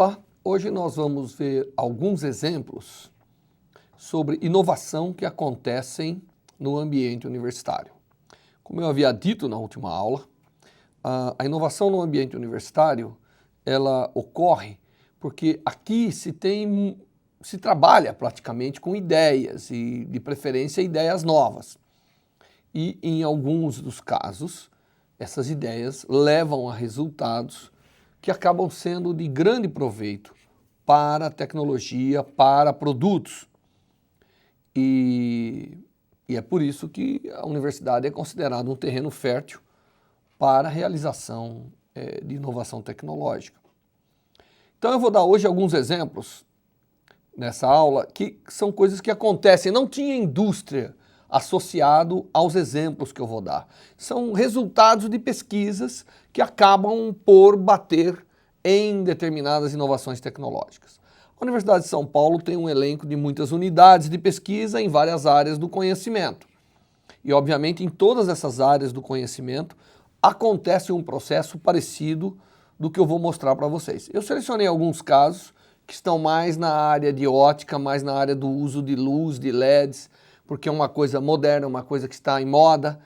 Olá, hoje nós vamos ver alguns exemplos sobre inovação que acontecem no ambiente universitário. Como eu havia dito na última aula, a inovação no ambiente universitário, ela ocorre porque aqui se trabalha praticamente com ideias e, de preferência, ideias novas. E, em alguns dos casos, essas ideias levam a resultados que acabam sendo de grande proveito para a tecnologia, para produtos. E é por isso que a universidade é considerada um terreno fértil para a realização de inovação tecnológica. Então eu vou dar hoje alguns exemplos nessa aula que são coisas que acontecem. Não tinha indústria associado aos exemplos que eu vou dar. São resultados de pesquisas que acabam por bater em determinadas inovações tecnológicas. A Universidade de São Paulo tem um elenco de muitas unidades de pesquisa em várias áreas do conhecimento. E, obviamente, em todas essas áreas do conhecimento acontece um processo parecido do que eu vou mostrar para vocês. Eu selecionei alguns casos que estão mais na área de ótica, mais na área do uso de luz, de LEDs, porque é uma coisa moderna, uma coisa que está em moda,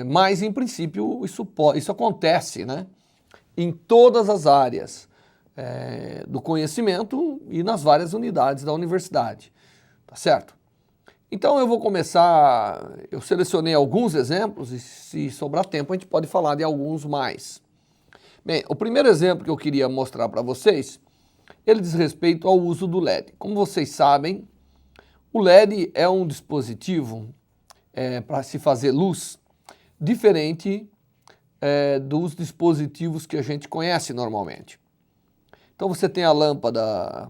mas, em princípio, isso acontece, né, em todas as áreas do conhecimento e nas várias unidades da universidade, tá certo? Então eu vou começar, eu selecionei alguns exemplos e se sobrar tempo a gente pode falar de alguns mais. Bem, o primeiro exemplo que eu queria mostrar para vocês, ele diz respeito ao uso do LED. Como vocês sabem, o LED é um dispositivo para se fazer luz diferente dos dispositivos que a gente conhece normalmente. Então você tem a lâmpada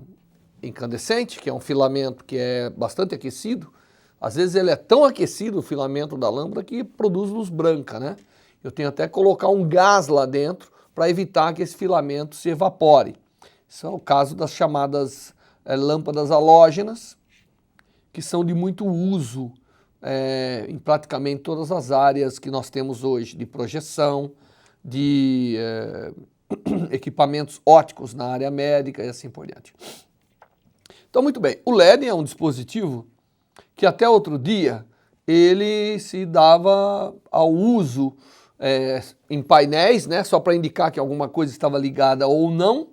incandescente, que é um filamento que é bastante aquecido. Às vezes ele é tão aquecido, o filamento da lâmpada, que produz luz branca, né? Eu tenho até que colocar um gás lá dentro para evitar que esse filamento se evapore. Isso é o caso das chamadas lâmpadas halógenas, que são de muito uso em praticamente todas as áreas que nós temos hoje, de projeção, de equipamentos ópticos na área médica e assim por diante. Então, muito bem, o LED é um dispositivo que até outro dia ele se dava ao uso em painéis, né, só para indicar que alguma coisa estava ligada ou não,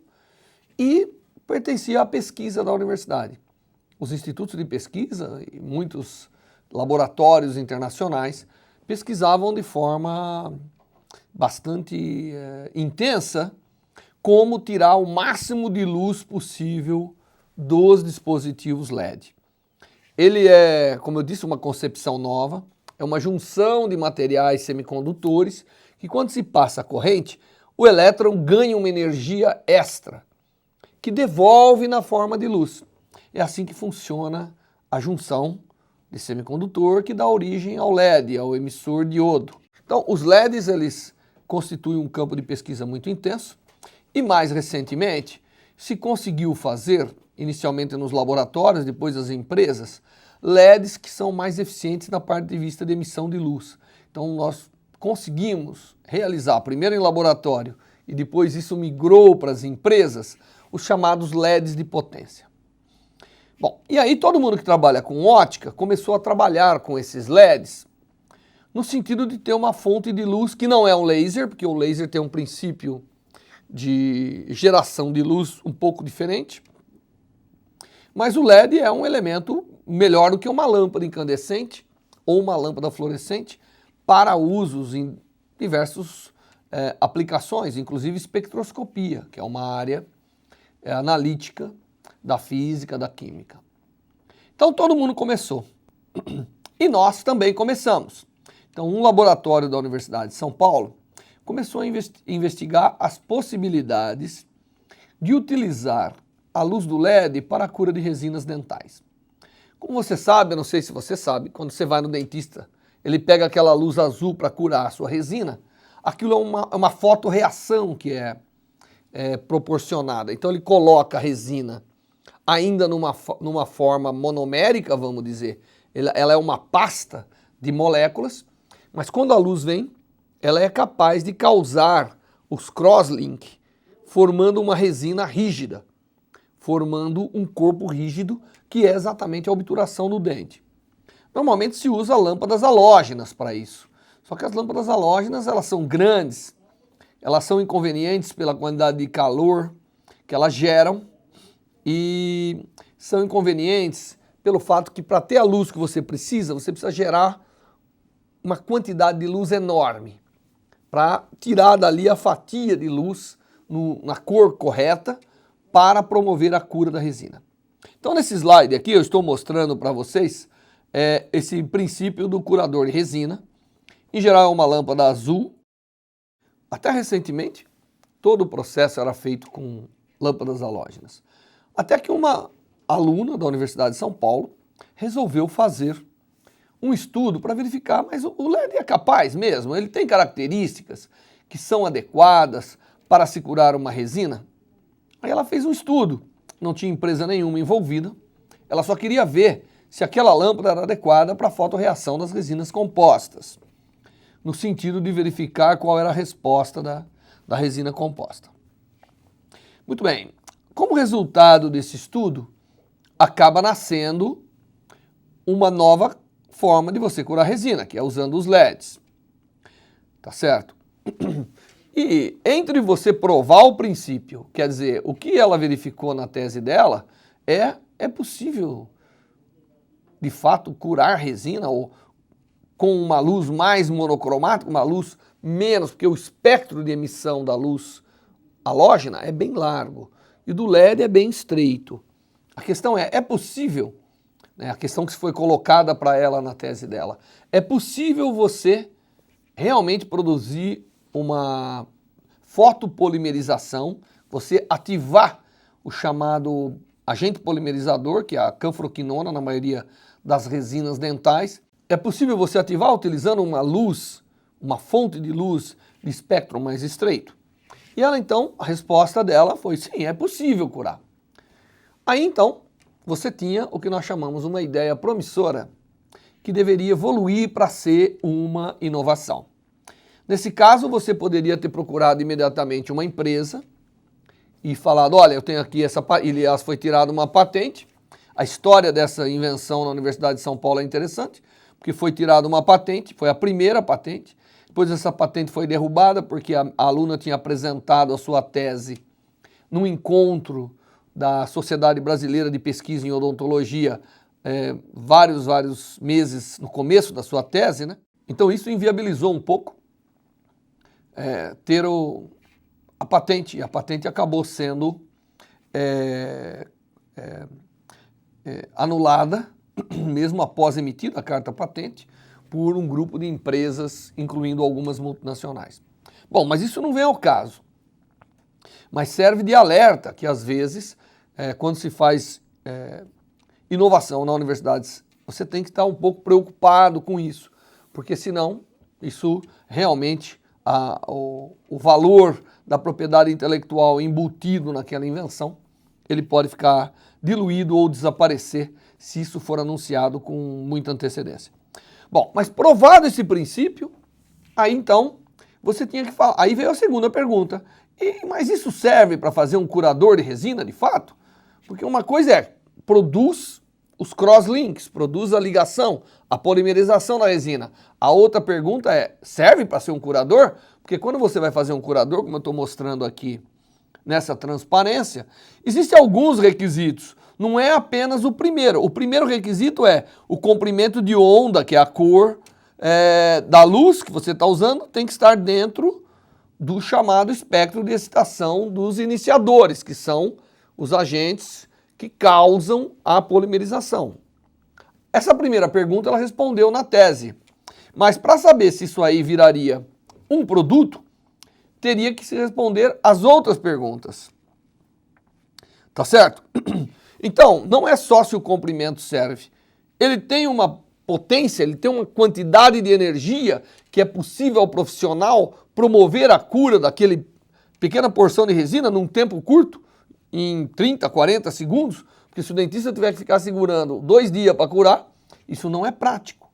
e pertencia à pesquisa da universidade. Os institutos de pesquisa e muitos laboratórios internacionais pesquisavam de forma bastante intensa como tirar o máximo de luz possível dos dispositivos LED. Ele é, como eu disse, uma concepção nova, é uma junção de materiais semicondutores que, quando se passa a corrente, o elétron ganha uma energia extra que devolve na forma de luz. É assim que funciona a junção de semicondutor que dá origem ao LED, ao emissor diodo. Então, os LEDs, eles constituem um campo de pesquisa muito intenso e, mais recentemente, se conseguiu fazer, inicialmente nos laboratórios, depois nas empresas, LEDs que são mais eficientes na parte de vista de emissão de luz. Então, nós conseguimos realizar, primeiro em laboratório e depois isso migrou para as empresas, os chamados LEDs de potência. Bom, e aí todo mundo que trabalha com ótica começou a trabalhar com esses LEDs no sentido de ter uma fonte de luz que não é um laser, porque o laser tem um princípio de geração de luz um pouco diferente, mas o LED é um elemento melhor do que uma lâmpada incandescente ou uma lâmpada fluorescente para usos em diversas aplicações, inclusive espectroscopia, que é uma área analítica da física, da química. Então todo mundo começou. E nós também começamos. Então um laboratório da Universidade de São Paulo começou a investigar as possibilidades de utilizar a luz do LED para a cura de resinas dentais. Como você sabe, eu não sei se você sabe, quando você vai no dentista, ele pega aquela luz azul para curar a sua resina, aquilo é uma fotorreação que é proporcionada. Então ele coloca a resina ainda numa forma monomérica, vamos dizer, ela é uma pasta de moléculas, mas quando a luz vem, ela é capaz de causar os crosslink, formando uma resina rígida. formando um corpo rígido, que é exatamente a obturação do dente. Normalmente se usa lâmpadas halógenas para isso. Só que as lâmpadas halógenas, elas são grandes, elas são inconvenientes pela quantidade de calor que elas geram e são inconvenientes pelo fato que para ter a luz que você precisa gerar uma quantidade de luz enorme para tirar dali a fatia de luz na cor correta para promover a cura da resina. Então nesse slide aqui eu estou mostrando para vocês esse princípio do curador de resina. Em geral é uma lâmpada azul. Até recentemente todo o processo era feito com lâmpadas halógenas. Até que uma aluna da Universidade de São Paulo resolveu fazer um estudo para verificar, mas o LED é capaz mesmo? Ele tem características que são adequadas para se curar uma resina? Aí ela fez um estudo, não tinha empresa nenhuma envolvida, ela só queria ver se aquela lâmpada era adequada para a fotorreação das resinas compostas, no sentido de verificar qual era a resposta da resina composta. Muito bem, como resultado desse estudo, acaba nascendo uma nova forma de você curar resina, que é usando os LEDs. Tá certo? E entre você provar o princípio, quer dizer, o que ela verificou na tese dela, é possível, de fato, curar resina ou com uma luz mais monocromática, uma luz menos, porque o espectro de emissão da luz halógena é bem largo e do LED é bem estreito. A questão é possível, né, a questão que foi colocada para ela na tese dela, é possível você realmente produzir uma fotopolimerização, você ativar o chamado agente polimerizador, que é a canfroquinona na maioria das resinas dentais. É possível você ativar utilizando uma luz, uma fonte de luz de espectro mais estreito? E ela então, a resposta dela foi sim, é possível curar. Aí então, você tinha o que nós chamamos uma ideia promissora, que deveria evoluir para ser uma inovação. Nesse caso, você poderia ter procurado imediatamente uma empresa e falado, olha, eu tenho aqui essa, aliás, foi tirada uma patente. A história dessa invenção na Universidade de São Paulo é interessante, porque foi tirada uma patente, foi a primeira patente, depois essa patente foi derrubada porque a aluna tinha apresentado a sua tese num encontro da Sociedade Brasileira de Pesquisa em Odontologia vários meses no começo da sua tese, né? Então isso inviabilizou um pouco ter a patente, e a patente acabou sendo anulada, mesmo após emitida a carta patente, por um grupo de empresas, incluindo algumas multinacionais. Bom, mas isso não vem ao caso, mas serve de alerta que às vezes, quando se faz inovação na universidade, você tem que estar um pouco preocupado com isso, porque senão isso realmente, o valor da propriedade intelectual embutido naquela invenção, ele pode ficar diluído ou desaparecer se isso for anunciado com muita antecedência. Bom, mas provado esse princípio, aí então você tinha que falar, aí veio a segunda pergunta, mas isso serve para fazer um curador de resina de fato? Porque uma coisa produz os crosslinks, produz a ligação, a polimerização da resina. A outra pergunta serve para ser um curador? Porque quando você vai fazer um curador, como eu estou mostrando aqui nessa transparência, existem alguns requisitos. Não é apenas o primeiro. O primeiro requisito é o comprimento de onda, que é a cor da luz que você está usando, tem que estar dentro do chamado espectro de excitação dos iniciadores, que são os agentes que causam a polimerização. Essa primeira pergunta ela respondeu na tese, mas para saber se isso aí viraria um produto, teria que se responder as outras perguntas. Tá certo? Então, não é só se o comprimento serve. Ele tem uma potência, ele tem uma quantidade de energia que é possível ao profissional promover a cura daquele pequena porção de resina num tempo curto, em 30, 40 segundos, porque se o dentista tiver que ficar segurando 2 dias para curar, isso não é prático.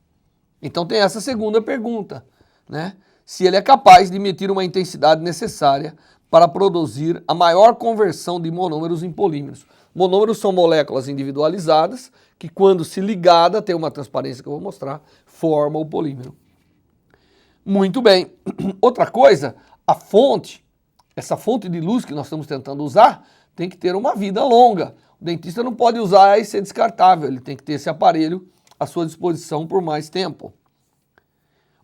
Então tem essa segunda pergunta, né? Se ele é capaz de emitir uma intensidade necessária para produzir a maior conversão de monômeros em polímeros. Monômeros são moléculas individualizadas que, quando se ligada, tem uma transparência que eu vou mostrar, forma o polímero. Muito bem. Outra coisa, a fonte, essa fonte de luz que nós estamos tentando usar, tem que ter uma vida longa. O dentista não pode usar e ser descartável, ele tem que ter esse aparelho à sua disposição por mais tempo.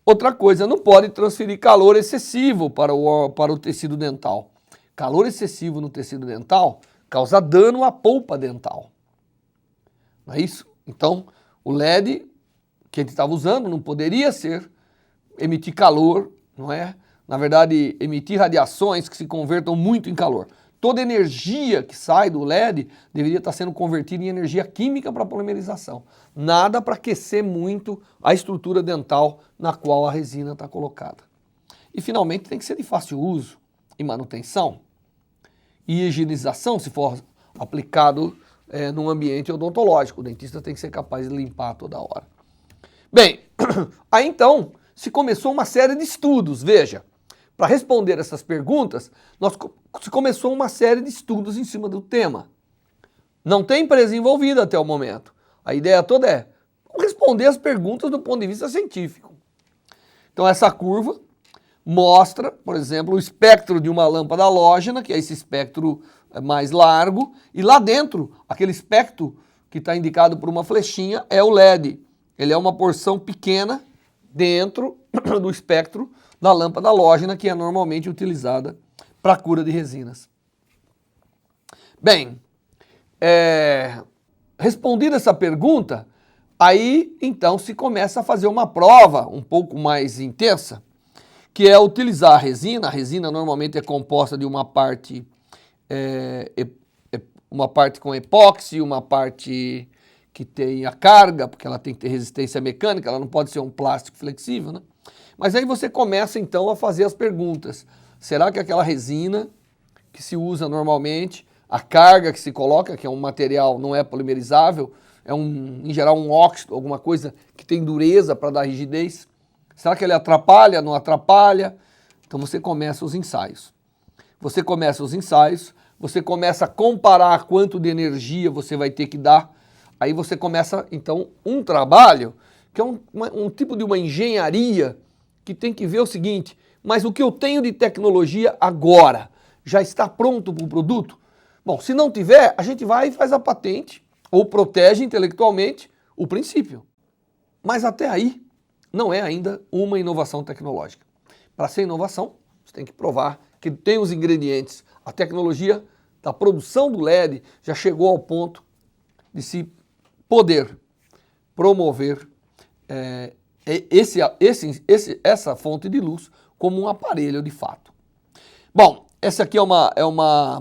Outra coisa, não pode transferir calor excessivo para o tecido dental. Calor excessivo no tecido dental causa dano à polpa dental. Não é isso? Então, o LED que ele estava usando não poderia emitir calor, não é? Na verdade, emitir radiações que se convertam muito em calor. Toda energia que sai do LED deveria estar sendo convertida em energia química para polimerização. Nada para aquecer muito a estrutura dental na qual a resina está colocada. E finalmente tem que ser de fácil uso e manutenção. E higienização, se for aplicado num ambiente odontológico. O dentista tem que ser capaz de limpar toda hora. Bem, aí então se começou uma série de estudos, veja. Para responder essas perguntas, se começou uma série de estudos em cima do tema. Não tem empresa envolvida até o momento. A ideia toda é responder as perguntas do ponto de vista científico. Então essa curva mostra, por exemplo, o espectro de uma lâmpada halógena, que é esse espectro mais largo, e lá dentro, aquele espectro que está indicado por uma flechinha é o LED. Ele é uma porção pequena dentro do espectro da lâmpada halógena, que é normalmente utilizada para a cura de resinas. Bem, respondida essa pergunta, aí então se começa a fazer uma prova um pouco mais intensa, que é utilizar a resina. A resina normalmente é composta de uma parte com epóxi, uma parte que tem a carga, porque ela tem que ter resistência mecânica, ela não pode ser um plástico flexível, né? Mas aí você começa então a fazer as perguntas. Será que aquela resina que se usa normalmente, a carga que se coloca, que é um material não é polimerizável, em geral um óxido, alguma coisa que tem dureza para dar rigidez, será que ele atrapalha, não atrapalha? Então você começa os ensaios. Você começa a comparar quanto de energia você vai ter que dar. Aí você começa então um trabalho que é um tipo de uma engenharia que tem que ver o seguinte: mas o que eu tenho de tecnologia agora já está pronto para o produto? Bom, se não tiver, a gente vai e faz a patente ou protege intelectualmente o princípio. Mas até aí não é ainda uma inovação tecnológica. Para ser inovação, você tem que provar que tem os ingredientes. A tecnologia da produção do LED já chegou ao ponto de se poder promover essa fonte de luz como um aparelho de fato. Bom, essa aqui é uma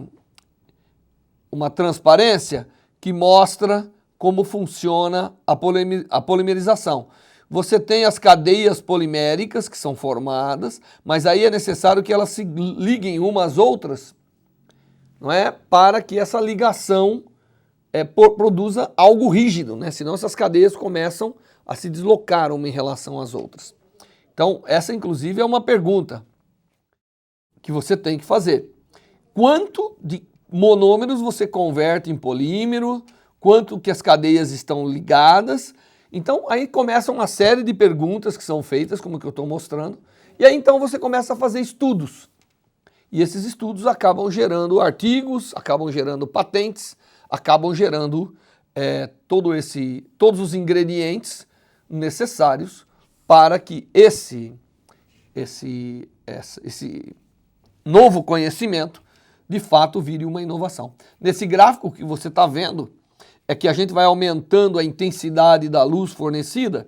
transparência que mostra como funciona a polimerização. Você tem as cadeias poliméricas que são formadas, mas aí é necessário que elas se liguem umas às outras, não é? Para que essa ligação produza algo rígido, né? Senão essas cadeias começam a se deslocar uma em relação às outras. Então, essa inclusive é uma pergunta que você tem que fazer. Quanto de monômeros você converte em polímero? Quanto que as cadeias estão ligadas? Então, aí começa uma série de perguntas que são feitas, como que eu estou mostrando, e aí então você começa a fazer estudos. E esses estudos acabam gerando artigos, acabam gerando patentes, acabam gerando todos os ingredientes necessários para que esse novo conhecimento de fato vire uma inovação. Nesse gráfico que você está vendo, é que a gente vai aumentando a intensidade da luz fornecida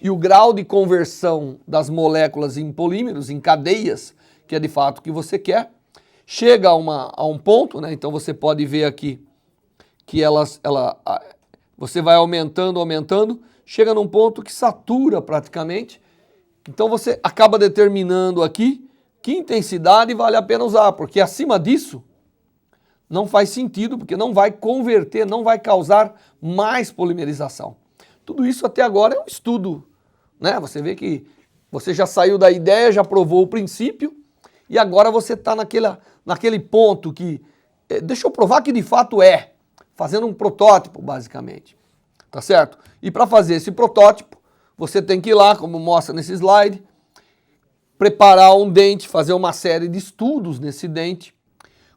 e o grau de conversão das moléculas em polímeros, em cadeias, que é de fato o que você quer, chega a um ponto, né? Então você pode ver aqui que você vai aumentando, chega num ponto que satura praticamente. Então você acaba determinando aqui que intensidade vale a pena usar, porque acima disso não faz sentido, porque não vai converter, não vai causar mais polimerização. Tudo isso até agora é um estudo, né? Você vê que você já saiu da ideia, já provou o princípio, e agora você está naquele ponto que, deixa eu provar que de fato fazendo um protótipo, basicamente, tá certo? E para fazer esse protótipo, você tem que ir lá, como mostra nesse slide, preparar um dente, fazer uma série de estudos nesse dente,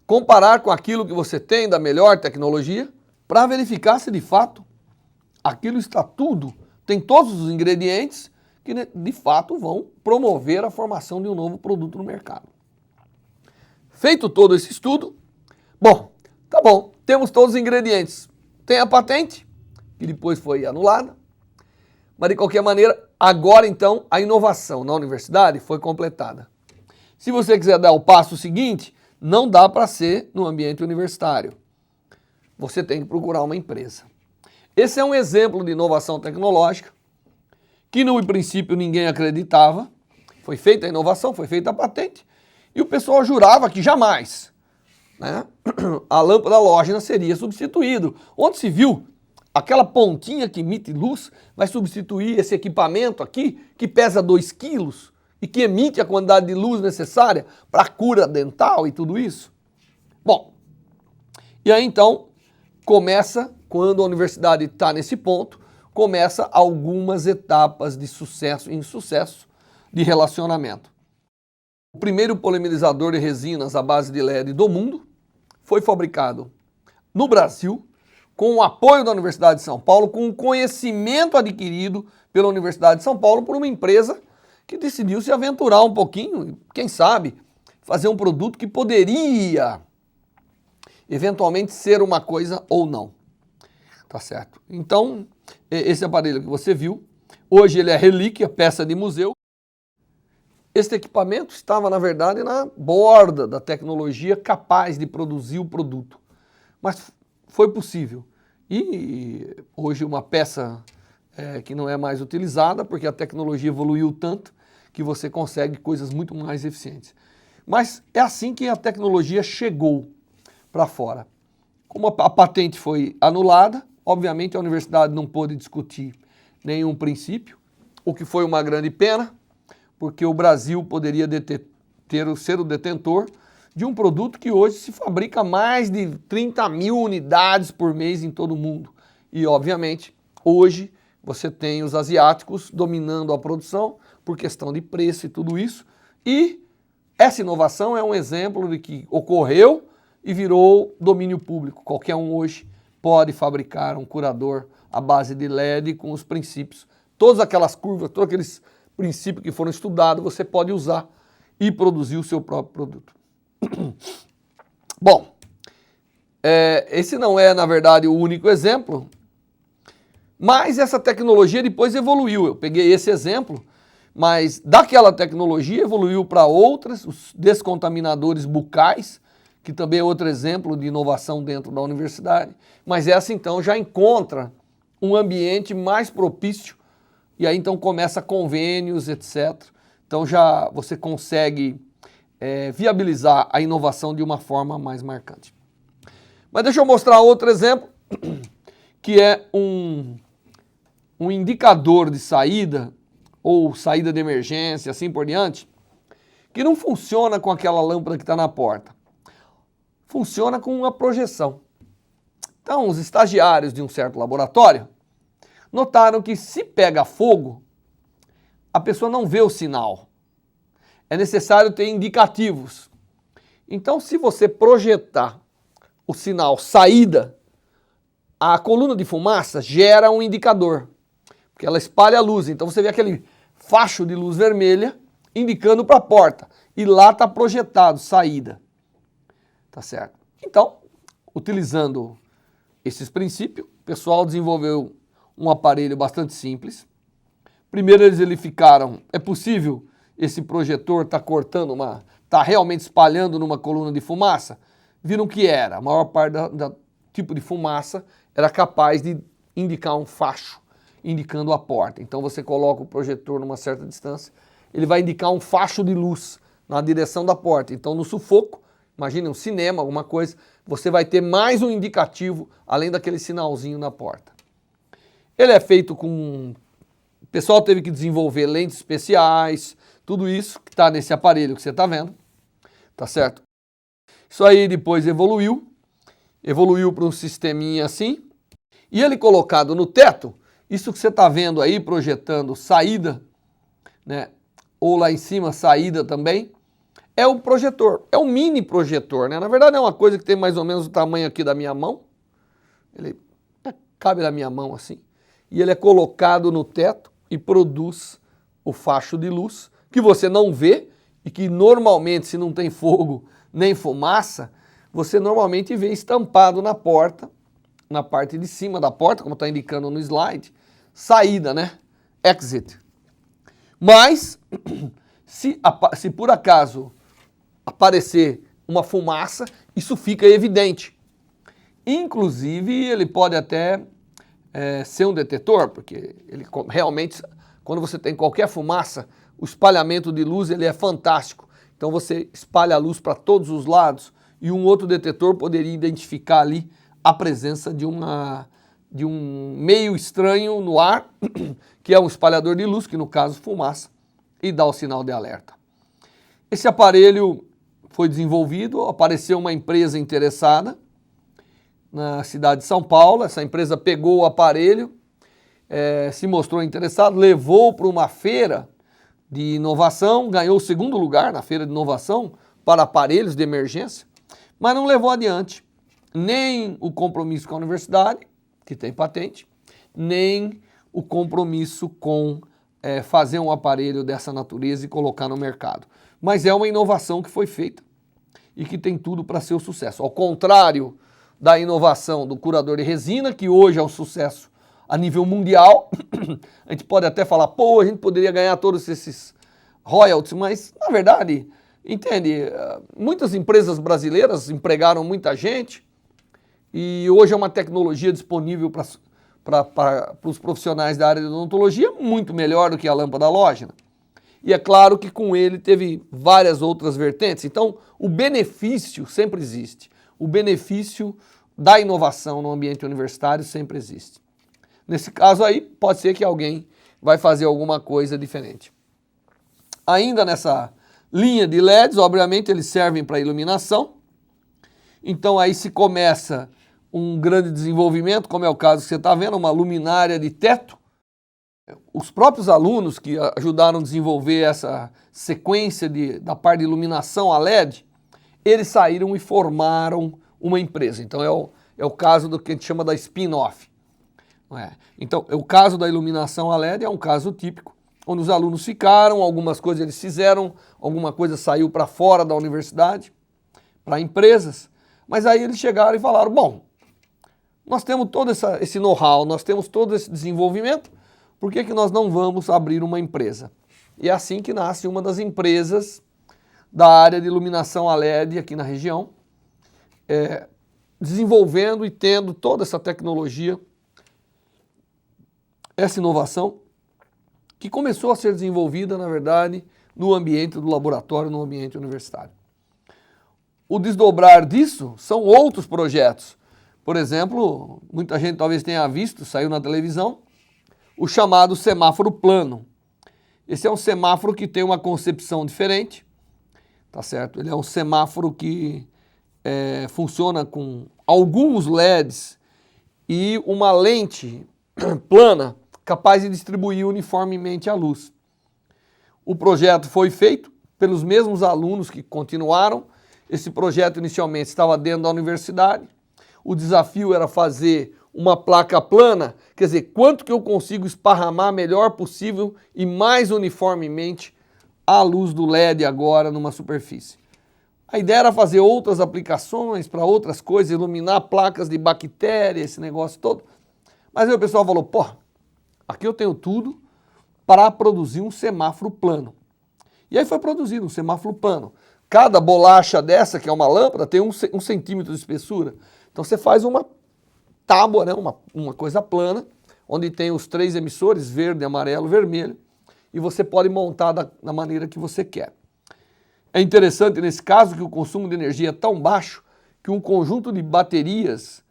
comparar com aquilo que você tem da melhor tecnologia, para verificar se de fato aquilo está tudo, tem todos os ingredientes que de fato vão promover a formação de um novo produto no mercado. Feito todo esse estudo, bom, tá bom, temos todos os ingredientes. Tem a patente, que depois foi anulada, mas de qualquer maneira, agora então a inovação na universidade foi completada. Se você quiser dar o passo seguinte, não dá para ser no ambiente universitário. Você tem que procurar uma empresa. Esse é um exemplo de inovação tecnológica que no princípio ninguém acreditava. Foi feita a inovação, foi feita a patente e o pessoal jurava que jamais, né, a lâmpada halógena seria substituído. Onde se viu aquela pontinha que emite luz vai substituir esse equipamento aqui que pesa 2 quilos e que emite a quantidade de luz necessária para a cura dental e tudo isso? Bom, e aí então começa, quando a universidade está nesse ponto, começa algumas etapas de sucesso e insucesso de relacionamento. O primeiro polimerizador de resinas à base de LED do mundo foi fabricado no Brasil, com o apoio da Universidade de São Paulo, com o conhecimento adquirido pela Universidade de São Paulo por uma empresa que decidiu se aventurar um pouquinho, quem sabe, fazer um produto que poderia eventualmente ser uma coisa ou não. Tá certo? Então, esse aparelho que você viu, hoje ele é relíquia, peça de museu. Este equipamento estava, na verdade, na borda da tecnologia capaz de produzir o produto. Mas foi possível. E hoje uma peça que não é mais utilizada, porque a tecnologia evoluiu tanto que você consegue coisas muito mais eficientes. Mas é assim que a tecnologia chegou para fora. Como a patente foi anulada, obviamente a universidade não pôde discutir nenhum princípio, o que foi uma grande pena, porque o Brasil poderia ser o detentor de um produto que hoje se fabrica mais de 30 mil unidades por mês em todo o mundo. E, obviamente, hoje você tem os asiáticos dominando a produção por questão de preço e tudo isso. E essa inovação é um exemplo de que ocorreu e virou domínio público. Qualquer um hoje pode fabricar um curador à base de LED com os princípios. Todas aquelas curvas, todos aqueles princípios que foram estudados, você pode usar e produzir o seu próprio produto. Bom, esse não é, na verdade, o único exemplo, mas essa tecnologia depois evoluiu. Eu peguei esse exemplo, mas daquela tecnologia evoluiu para outras, os descontaminadores bucais, que também é outro exemplo de inovação dentro da universidade. Mas essa, então, já encontra um ambiente mais propício e aí, então, começa convênios, etc. Então, já você consegue viabilizar a inovação de uma forma mais marcante. Mas deixa eu mostrar outro exemplo, que é um indicador de saída, ou saída de emergência, assim por diante, que não funciona com aquela lâmpada que está na porta. Funciona com uma projeção. Então, os estagiários de um certo laboratório notaram que se pega fogo, a pessoa não vê o sinal. É necessário ter indicativos. Então, se você projetar o sinal saída, a coluna de fumaça gera um indicador, porque ela espalha a luz. Então, você vê aquele facho de luz vermelha indicando para a porta. E lá está projetado saída. Tá certo? Então, utilizando esses princípios, o pessoal desenvolveu um aparelho bastante simples. Primeiro eles verificaram, é possível esse projetor estar está realmente espalhando numa coluna de fumaça? Viram que era. A maior parte do tipo de fumaça era capaz de indicar um facho, indicando a porta. Então você coloca o projetor numa certa distância, ele vai indicar um facho de luz na direção da porta. Então no sufoco, imagine um cinema, alguma coisa, você vai ter mais um indicativo, além daquele sinalzinho na porta. Ele é feito com... O pessoal teve que desenvolver lentes especiais, tudo isso que está nesse aparelho que você está vendo. tá certo? Isso aí depois evoluiu para um sisteminha assim, e ele colocado no teto, isso que você está vendo aí, projetando saída, né, ou lá em cima saída também, é o projetor, é um mini projetor, né? Na verdade é uma coisa que tem mais ou menos o tamanho aqui da minha mão, ele cabe na minha mão assim, e ele é colocado no teto e produz o facho de luz, que você não vê e que normalmente, se não tem fogo nem fumaça, você normalmente vê estampado na porta, na parte de cima da porta, como está indicando no slide, saída, né? Exit. Mas, se por acaso aparecer uma fumaça, isso fica evidente. Inclusive, ele pode até ser um detetor, porque ele realmente, quando você tem qualquer fumaça, o espalhamento de luz ele é fantástico. Então você espalha a luz para todos os lados e um outro detetor poderia identificar ali a presença de um meio estranho no ar, que é um espalhador de luz, que no caso fumaça, e dá o sinal de alerta. Esse aparelho foi desenvolvido, apareceu uma empresa interessada na cidade de São Paulo, essa empresa pegou o aparelho, se mostrou interessado, levou para uma feira de inovação, ganhou o segundo lugar na feira de inovação para aparelhos de emergência, mas não levou adiante nem o compromisso com a universidade, que tem patente, nem o compromisso com fazer um aparelho dessa natureza e colocar no mercado. Mas é uma inovação que foi feita e que tem tudo para ser um sucesso. Ao contrário da inovação do curador de resina, que hoje é um sucesso a nível mundial, a gente pode até falar, pô, a gente poderia ganhar todos esses royalties, mas na verdade, entende, muitas empresas brasileiras empregaram muita gente e hoje é uma tecnologia disponível para os profissionais da área de odontologia muito melhor do que a lâmpada halógena. E é claro que com ele teve várias outras vertentes. Então, o benefício sempre existe. O benefício da inovação no ambiente universitário sempre existe. Nesse caso aí, pode ser que alguém vai fazer alguma coisa diferente. Ainda nessa linha de LEDs, obviamente, eles servem para iluminação. Então aí se começa um grande desenvolvimento, como é o caso que você está vendo, uma luminária de teto. Os próprios alunos que ajudaram a desenvolver essa sequência da parte de iluminação a LED, eles saíram e formaram uma empresa. Então é o caso do que a gente chama da spin-off. Então, o caso da iluminação a LED é um caso típico, onde os alunos ficaram, algumas coisas eles fizeram, alguma coisa saiu para fora da universidade, para empresas, mas aí eles chegaram e falaram, bom, nós temos todo esse know-how, nós temos todo esse desenvolvimento, por que nós não vamos abrir uma empresa? E é assim que nasce uma das empresas da área de iluminação a LED aqui na região, desenvolvendo e tendo toda essa tecnologia, essa inovação, que começou a ser desenvolvida, na verdade, no ambiente do laboratório, no ambiente universitário. O desdobrar disso são outros projetos. Por exemplo, muita gente talvez tenha visto, saiu na televisão, o chamado semáforo plano. Esse é um semáforo que tem uma concepção diferente, tá certo? Ele é um semáforo que funciona com alguns LEDs e uma lente plana capaz de distribuir uniformemente a luz. O projeto foi feito pelos mesmos alunos que continuaram. Esse projeto inicialmente estava dentro da universidade. O desafio era fazer uma placa plana, quer dizer, quanto que eu consigo esparramar melhor possível e mais uniformemente a luz do LED agora numa superfície. A ideia era fazer outras aplicações para outras coisas, iluminar placas de bactéria, esse negócio todo. Mas aí o pessoal falou, pô, aqui eu tenho tudo para produzir um semáforo plano. E aí foi produzido um semáforo plano. Cada bolacha dessa, que é uma lâmpada, tem um centímetro de espessura. Então você faz uma tábua, né, uma coisa plana, onde tem os 3 emissores, verde, amarelo, vermelho, e você pode montar da maneira que você quer. É interessante nesse caso que o consumo de energia é tão baixo que um conjunto de baterias,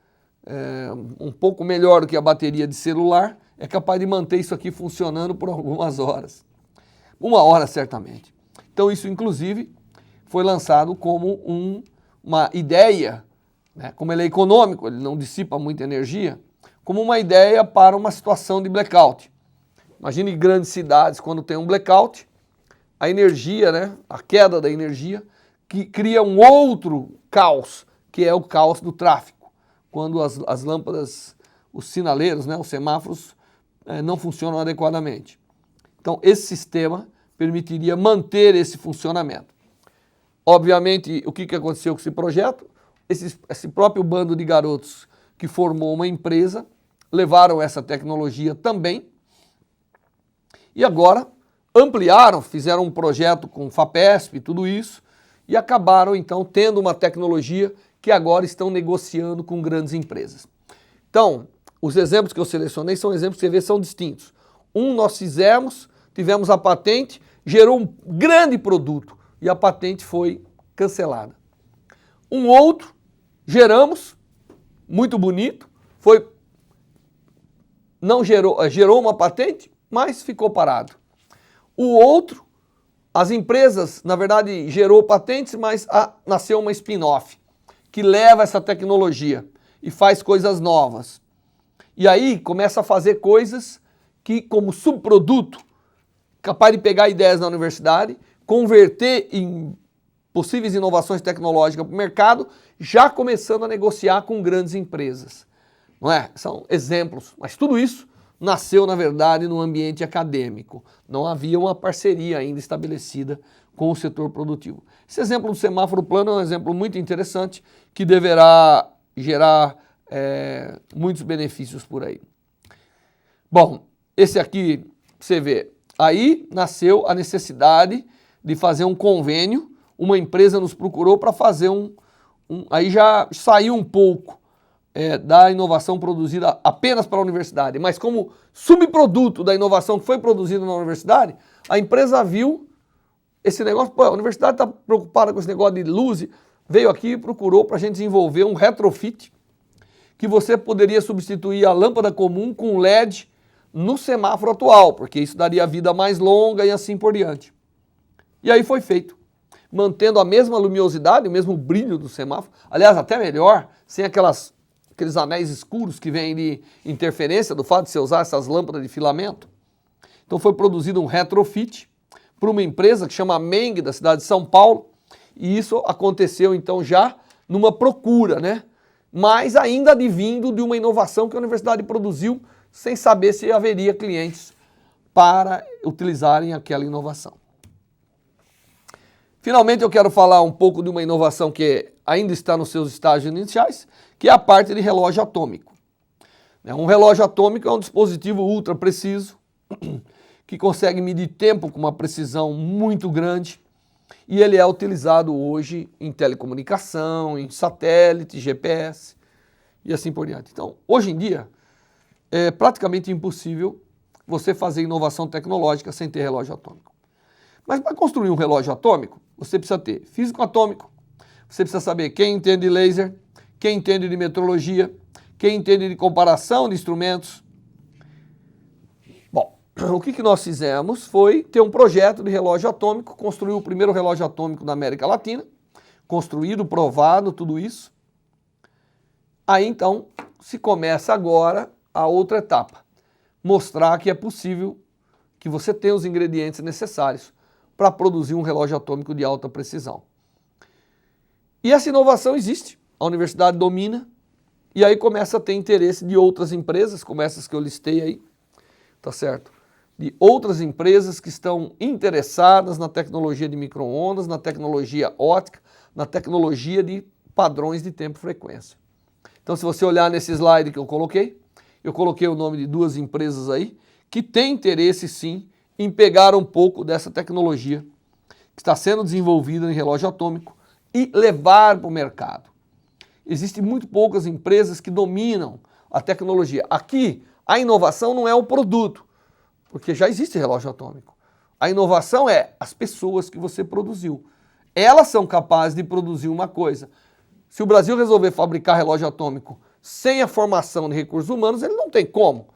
um pouco melhor do que a bateria de celular, é capaz de manter isso aqui funcionando por algumas horas. 1 hora certamente. Então isso inclusive foi lançado como uma ideia, né? Como ele é econômico, ele não dissipa muita energia, como uma ideia para uma situação de blackout. Imagine grandes cidades quando tem um blackout, a energia, né? A queda da energia, que cria um outro caos, que é o caos do tráfego, quando as lâmpadas, os sinaleiros, né? Os semáforos não funcionam adequadamente. Então, esse sistema permitiria manter esse funcionamento. Obviamente, o que aconteceu com esse projeto? Esse próprio bando de garotos que formou uma empresa, levaram essa tecnologia também e agora ampliaram, fizeram um projeto com FAPESP e tudo isso e acabaram então tendo uma tecnologia que agora estão negociando com grandes empresas. Então, os exemplos que eu selecionei são exemplos que você vê são distintos. Um nós fizemos, tivemos a patente, gerou um grande produto e a patente foi cancelada. Um outro, geramos, muito bonito, não gerou uma patente, mas ficou parado. O outro, as empresas, na verdade, gerou patentes, mas nasceu uma spin-off, que leva essa tecnologia e faz coisas novas. E aí começa a fazer coisas que, como subproduto, capaz de pegar ideias na universidade, converter em possíveis inovações tecnológicas para o mercado, já começando a negociar com grandes empresas. Não é? São exemplos, mas tudo isso nasceu, na verdade, no ambiente acadêmico. Não havia uma parceria ainda estabelecida com o setor produtivo. Esse exemplo do semáforo plano é um exemplo muito interessante que deverá gerar muitos benefícios por aí. Bom, esse aqui, você vê, aí nasceu a necessidade de fazer um convênio. Uma empresa nos procurou para fazer aí já saiu um pouco da inovação produzida apenas para a universidade, mas como subproduto da inovação que foi produzida na universidade, a empresa viu esse negócio, a universidade está preocupada com esse negócio de luz, veio aqui e procurou para a gente desenvolver um retrofit que você poderia substituir a lâmpada comum com LED no semáforo atual, porque isso daria vida mais longa e assim por diante. E aí foi feito, mantendo a mesma luminosidade, o mesmo brilho do semáforo, aliás, até melhor, sem aqueles anéis escuros que vêm de interferência do fato de você usar essas lâmpadas de filamento. Então foi produzido um retrofit por uma empresa que chama Meng, da cidade de São Paulo, e isso aconteceu então já numa procura, né? Mas ainda advindo de uma inovação que a universidade produziu sem saber se haveria clientes para utilizarem aquela inovação. Finalmente eu quero falar um pouco de uma inovação que ainda está nos seus estágios iniciais, que é a parte de relógio atômico. Um relógio atômico é um dispositivo ultra preciso, que consegue medir tempo com uma precisão muito grande, e ele é utilizado hoje em telecomunicação, em satélite, GPS e assim por diante. Então, hoje em dia, é praticamente impossível você fazer inovação tecnológica sem ter relógio atômico. Mas para construir um relógio atômico, você precisa ter físico atômico, você precisa saber quem entende de laser, quem entende de metrologia, quem entende de comparação de instrumentos. Bom, o que nós fizemos foi ter um projeto de relógio atômico, construir o primeiro relógio atômico da América Latina, construído, provado, tudo isso. Aí então se começa agora a outra etapa, mostrar que é possível que você tenha os ingredientes necessários para produzir um relógio atômico de alta precisão. E essa inovação existe, a universidade domina, e aí começa a ter interesse de outras empresas, como essas que eu listei aí, tá certo? De outras empresas que estão interessadas na tecnologia de micro-ondas, na tecnologia ótica, na tecnologia de padrões de tempo e frequência. Então, se você olhar nesse slide que eu coloquei o nome de duas empresas aí, que têm interesse sim em pegar um pouco dessa tecnologia que está sendo desenvolvida em relógio atômico e levar para o mercado. Existem muito poucas empresas que dominam a tecnologia. Aqui, a inovação não é o produto, porque já existe relógio atômico. A inovação é as pessoas que você produziu. Elas são capazes de produzir uma coisa. Se o Brasil resolver fabricar relógio atômico sem a formação de recursos humanos, ele não tem como.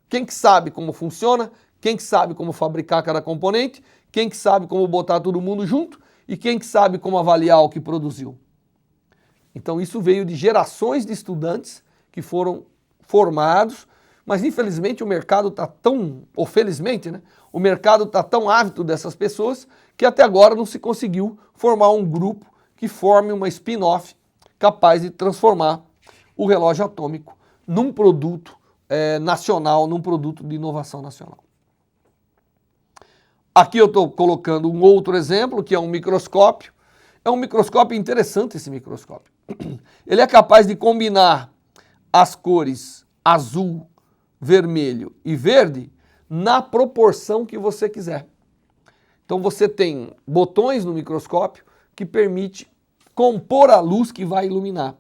Quem que sabe como funciona, quem que sabe como fabricar cada componente, quem que sabe como botar todo mundo junto E quem que sabe como avaliar o que produziu? Então isso veio de gerações de estudantes que foram formados, mas infelizmente o mercado está tão, ou felizmente, né? O mercado está tão ávido dessas pessoas que até agora não se conseguiu formar um grupo que forme uma spin-off capaz de transformar o relógio atômico num produto nacional, num produto de inovação nacional. Aqui eu estou colocando um outro exemplo, que é um microscópio. É um microscópio interessante esse microscópio. Ele é capaz de combinar as cores azul, vermelho e verde na proporção que você quiser. Então você tem botões no microscópio que permite compor a luz que vai iluminar.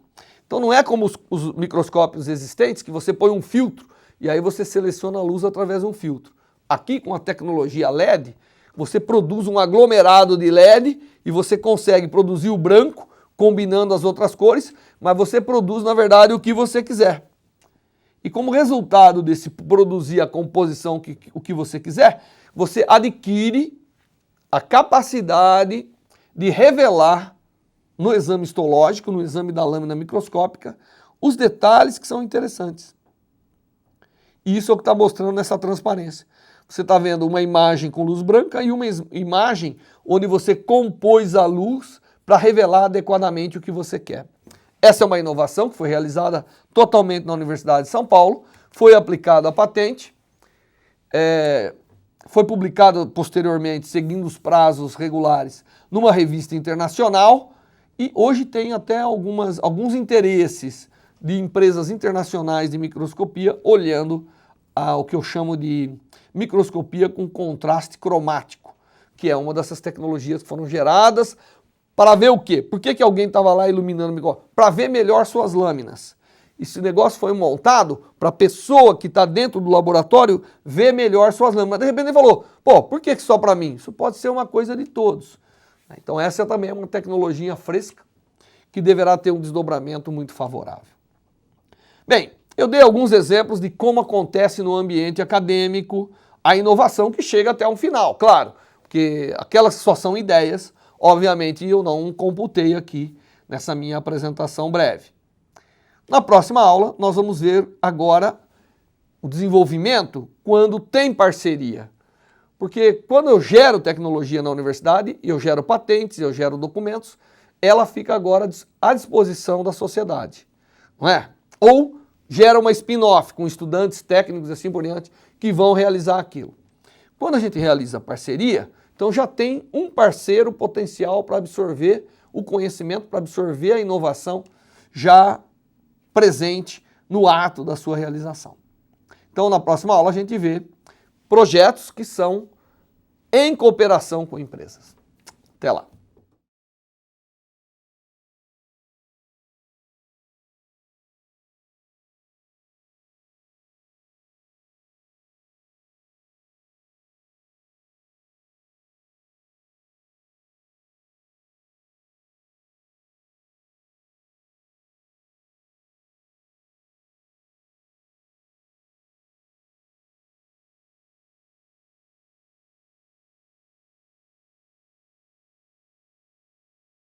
Então não é como os microscópios existentes que você põe um filtro e aí você seleciona a luz através de um filtro. Aqui com a tecnologia LED, você produz um aglomerado de LED e você consegue produzir o branco combinando as outras cores, mas você produz na verdade o que você quiser. E como resultado desse produzir a composição o que você quiser, você adquire a capacidade de revelar no exame histológico, no exame da lâmina microscópica, os detalhes que são interessantes. E isso é o que está mostrando nessa transparência. Você está vendo uma imagem com luz branca e uma imagem onde você compôs a luz para revelar adequadamente o que você quer. Essa é uma inovação que foi realizada totalmente na Universidade de São Paulo, foi aplicada a patente, foi publicada posteriormente, seguindo os prazos regulares, numa revista internacional e hoje tem até alguns interesses de empresas internacionais de microscopia olhando o que eu chamo de microscopia com contraste cromático, que é uma dessas tecnologias que foram geradas para ver o quê? Por que alguém estava lá iluminando o microscópio? Para ver melhor suas lâminas. Esse negócio foi montado para a pessoa que está dentro do laboratório ver melhor suas lâminas. De repente ele falou, pô, por que só para mim? Isso pode ser uma coisa de todos. Então essa também é uma tecnologia fresca que deverá ter um desdobramento muito favorável. Bem, eu dei alguns exemplos de como acontece no ambiente acadêmico a inovação que chega até um final, claro, porque aquelas só são ideias, obviamente eu não computei aqui nessa minha apresentação breve. Na próxima aula nós vamos ver agora o desenvolvimento quando tem parceria. Porque quando eu gero tecnologia na universidade, eu gero patentes, eu gero documentos, ela fica agora à disposição da sociedade, não é? Ou gera uma spin-off com estudantes técnicos e assim por diante que vão realizar aquilo. Quando a gente realiza parceria, então já tem um parceiro potencial para absorver o conhecimento, para absorver a inovação já presente no ato da sua realização. Então na próxima aula a gente vê projetos que são em cooperação com empresas. Até lá.